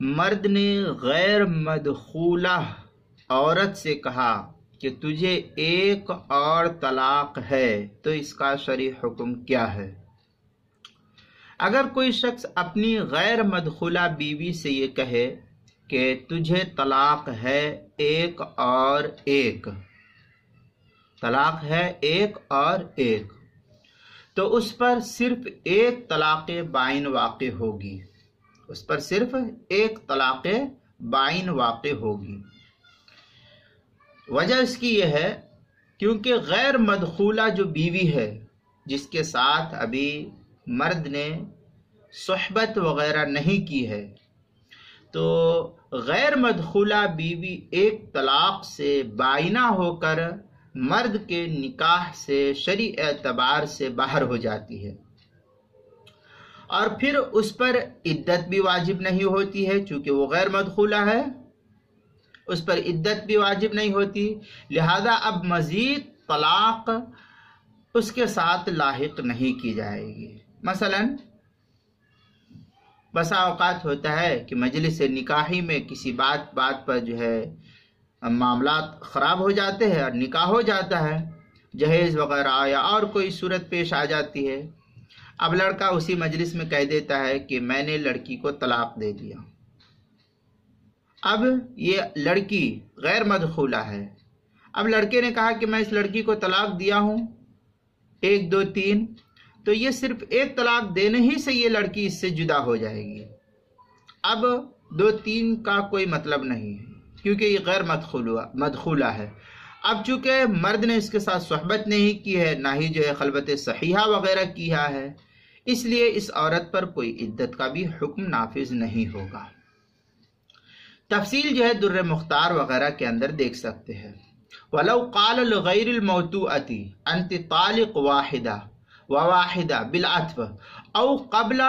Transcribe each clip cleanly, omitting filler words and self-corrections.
مرد نے غیر مدخولہ عورت سے کہا کہ تجھے ایک اور طلاق ہے تو اس کا شرعی حکم کیا ہے؟ اگر کوئی شخص اپنی غیر مدخولہ بیوی سے یہ کہے کہ تجھے طلاق ہے ایک اور ایک، طلاق ہے ایک اور ایک، تو اس پر صرف ایک طلاق بائن واقع ہوگی، اس پر صرف ایک طلاق بائن واقع ہوگی۔ وجہ اس کی یہ ہے کیونکہ غیر مدخولہ جو بیوی ہے جس کے ساتھ ابھی مرد نے صحبت وغیرہ نہیں کی ہے، تو غیر مدخولہ بیوی ایک طلاق سے بائنہ ہو کر مرد کے نکاح سے شرعی اعتبار سے باہر ہو جاتی ہے، اور پھر اس پر عدت بھی واجب نہیں ہوتی ہے چونکہ وہ غیر مدخولہ ہے، اس پر عدت بھی واجب نہیں ہوتی، لہذا اب مزید طلاق اس کے ساتھ لاحق نہیں کی جائے گی۔ مثلا بسا اوقات ہوتا ہے کہ مجلس نکاحی میں کسی بات پر جو ہے معاملات خراب ہو جاتے ہیں اور نکاح ہو جاتا ہے، جہیز وغیرہ یا اور کوئی صورت پیش آ جاتی ہے، اب لڑکا اسی مجلس میں کہہ دیتا ہے کہ میں نے لڑکی کو طلاق دے دیا۔ اب یہ لڑکی غیر مدخولہ ہے، اب لڑکے نے کہا کہ میں اس لڑکی کو طلاق دیا ہوں 1 2 3، تو یہ صرف ایک طلاق دینے ہی سے یہ لڑکی اس سے جدا ہو جائے گی، اب 2 3 کا کوئی مطلب نہیں ہے کیونکہ یہ غیر مدخولہ ہے۔ اب چونکہ مرد نے اس کے ساتھ صحبت نہیں کی ہے، نہ ہی جو ہے خلوت صحیحہ وغیرہ کیا ہے، اس لیے اس عورت پر کوئی عدت کا بھی حکم نافذ نہیں ہوگا۔ تفصیل جو ہے در مختار وغیرہ کے اندر دیکھ سکتے ہیں۔ وَلَوْ قَالَ لِغَيْرِ الْمَوْتُوءَةِ أَنْتِ طَالِقٌ وَاحِدَةٌ وَوَاحِدَةٌ بِالْعَطْفِ أَوْ قَبْلَ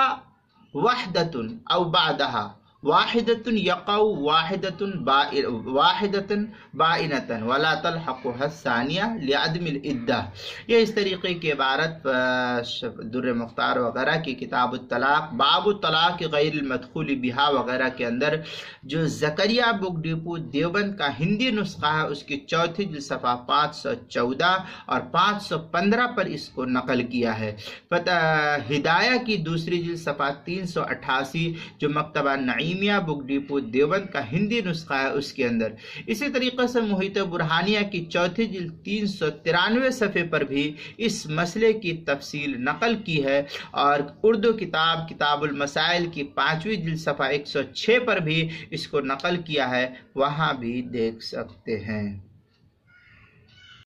وَحْدَةٍ أَوْ بَعْدَهَا واحدة يقع واحدة بائنة ولا تلحقها الثانية لعدم العدة۔ یہ اس طریقے کی عبارت در مختار وغیرہ کی کتاب الطلاق باب الطلاق غیر المدخول بہا وغیرہ کے اندر جو زکریا بک ڈپو دیوبند کا ہندی نسخہ ہے اس کی چوتھی جلد صفحہ 514 اور 515 پر اس کو نقل کیا ہے۔ ہدایہ کی دوسری جلد صفحہ 388 جو مکتبہ نعیمیہ بک ڈپو دیوبند کا ہندی نسخہ ہے اس کے اندر، اسی طریقے سے محیط برہانیہ کی چوتھی جلد 393 صفحے پر بھی اس مسئلے کی تفصیل نقل کی ہے، اور اردو کتاب المسائل کی 5ویں جلد صفحہ 106 پر بھی اس کو نقل کیا ہے، وہاں بھی دیکھ سکتے ہیں۔